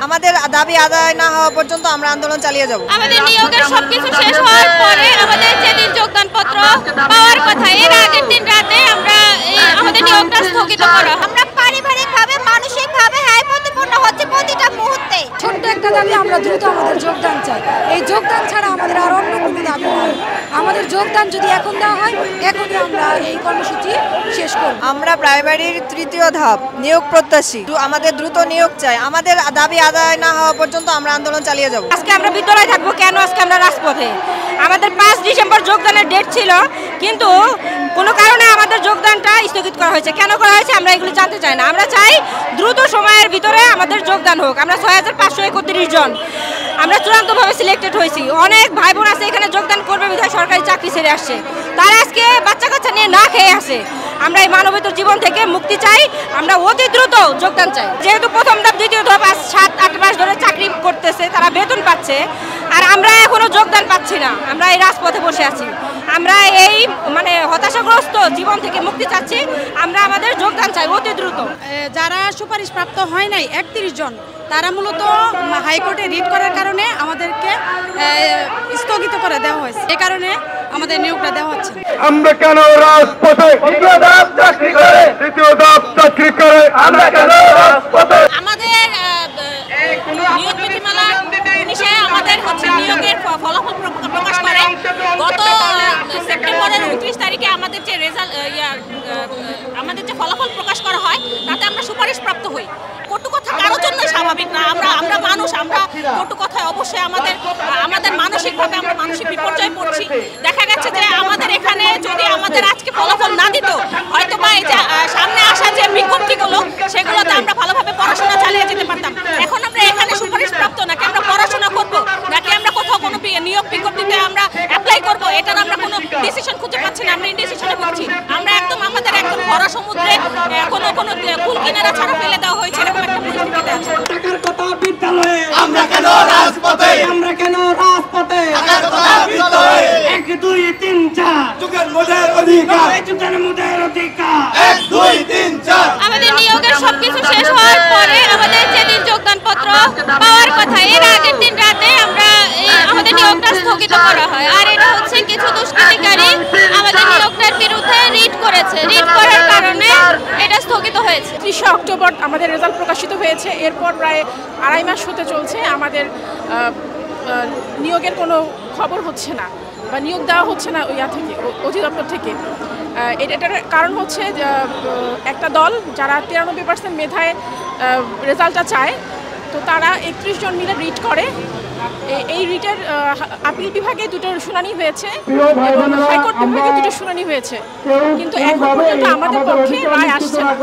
আমাদের দাবি আদায় না হওয়া পর্যন্ত আমরা আন্দোলন চালিয়ে যাব। আমাদের নিয়োগের সবকিছু শেষ হওয়ার পরে আমাদের যেদিন যোগদানপত্র পাওয়ার কথা এর আগের দিন রাতে আমরা আমাদের নিয়োগটা স্থগিত করা। আমরা পারিবারিকভাবে মানসিকভাবে প্রতিপূর্ণ হচ্ছে প্রতিটা মুহূর্তে। ছোট্ট একটা দাবি, আমরা দ্রুত আমাদের যোগদান চাই। এই যোগদান ছাড়া আমাদের আর অন্য কোনো দাবি নেই। আমাদের যোগদান যদি এখন দেওয়া হয়, এখনই আমরা এই কর্মসূচি শেষ করব। আমরা প্রাইমারির তৃতীয় ধাপ নিয়োগ প্রত্যাশী, আমাদের দ্রুত নিয়োগ চাই। আমাদের দাবি আদায় না হওয়া পর্যন্ত আমরা আন্দোলন চালিয়ে যাব। আজকে আমরা বিদ্যালয়ে থাকবো কেন? আজকে আমরা রাজপথে। আমাদের 5 ডিসেম্বর যোগদানের ডেট ছিল, কিন্তু কোনো কারণে আমাদের যোগদানটা স্থগিত করা হয়েছে। কেন করা হয়েছে আমরা এগুলো জানতে চাই না। আমরা চাই দ্রুত সময়ের ভিতরে আমাদের যোগদান হোক। আমরা 6531 জন আমরা চূড়ান্তভাবে সিলেক্টেড হয়েছি। অনেক ভাই বোন আছে এখানে যোগদান করবে বিধায় সরকারি চাকরি ছেড়ে আসছে, তারা আজকে বাচ্চা কাচ্চা নিয়ে না খেয়ে আসে। আমরা এই মানবেতর জীবন থেকে মুক্তি চাই, আমরা অতি দ্রুত যোগদান চাই। যেহেতু প্রথম ধাপ দ্বিতীয় ধাপ 7-8 মাস ধরে চাকরি করতেছে, তারা বেতন পাচ্ছে, আর আমরা এখনো যোগদান পাচ্ছি না। আমরা এই রাজপথে বসে আছি। আমরা এই হতাশাগ্রস্ত জীবন থেকে মুক্তি চাচ্ছি। আমরা আমাদের যোগদান চাই অতি দ্রুত। যারা সুপারিশ প্রাপ্ত হয় নাই 31 জন, তারা মূলত হাইকোর্টে রিট করার কারণে আমাদেরকে স্থগিত করে দেওয়া হয়েছে। এই কারণে আমাদের নিয়োগটা দেওয়া হচ্ছে। আমরা কেন রাজপথে দ্বিতীয় ধাপ চাকরি করে আমরা কেন রাজপথে? আমাদের নিয়োগ বিধিমালা 19 আমাদের নিয়োগের ফলাফল প্রকাশ করে। গত সেপ্টেম্বরের 29 তারিখে আমাদের যে রেজাল্ট আমাদের যে ফলাফল প্রকাশ করা হয়, তাতে আমরা সুপারিশ প্রাপ্ত হই। কটু কথা কারোর জন্য স্বাভাবিক না। আমরা মানুষ, আমরা কটু কথায় অবশ্যই আমাদের মানসিকভাবে আমরা মানসিক বিপর্যয় পড়ছি। দেখা গেছে যে আমাদের এখানে যদি আমাদের আজকে ফলাফল না দিত, হয়তো বা এই যে সামনে আসা যে বিজ্ঞপ্তিগুলো, সেগুলোতে আমরা ভালোভাবে পড়াশোনা চালিয়ে যেতে পারতাম। এখন আমরা এখানে সুপারিশ প্রাপ্ত নাকি আমরা পড়াশোনা করব, নাকি আমরা কোথাও কোনো নিয়োগ বিজ্ঞপ্তিতে আমরা অ্যাপ্লাই করব, এটার আমরা কোনো ডিসিশন খুঁজে পাচ্ছি না। আমরা ইনডিসিশনে ভুগছি। আমরা আমাদের একদম ভরা সমুদ্রে কোনো কুল কিনারা ছাড়া ফেলে দেওয়া হয়েছে, এরকম একটা পরিস্থিতিতে আছে। টাকার কথা বিদ্যালয়ে, আমরা কেন রাজপথে? আমরা কেন রাজপথে? টাকার কথা বিদ্যালয়ে 1 2 3 4 যুগের মুদের অধিকার, যুগের মুদের অধিকার। 1 2 3 4 আমাদের নিয়োগের সবকিছু শেষ হওয়ার পরে আমাদের যেদিন যোগদানপত্র পাওয়ার কথা এর আগের দিন রাতে আমরা আমাদের নিয়োগটা স্থগিত করা হয়। আর এটা হচ্ছে কিছু দুষ্কৃতিকারী আমাদের নিয়োগটার বিরুদ্ধে রিট করেছে। রিট করার কারণে এটা স্থগিত হয়েছে। 30 অক্টোবর আমাদের রেজাল্ট প্রকাশিত হয়েছে। এরপর প্রায় 2.5 মাস হতে চলছে আমাদের নিয়োগের কোনো খবর হচ্ছে না বা নিয়োগ দেওয়া হচ্ছে না থেকে অধিদপ্তর থেকে। এটার কারণ হচ্ছে একটা দল যারা 93% মেধায় রেজাল্টটা চায়, তো তারা 31 জন মিলে রিট করে। এই রিটের আপিল বিভাগে 2টো শুনানি হয়েছে, হাইকোর্ট বিভাগে 2টো শুনানি হয়েছে, কিন্তু এখন পর্যন্ত আমাদের পক্ষে রায় আসছে না।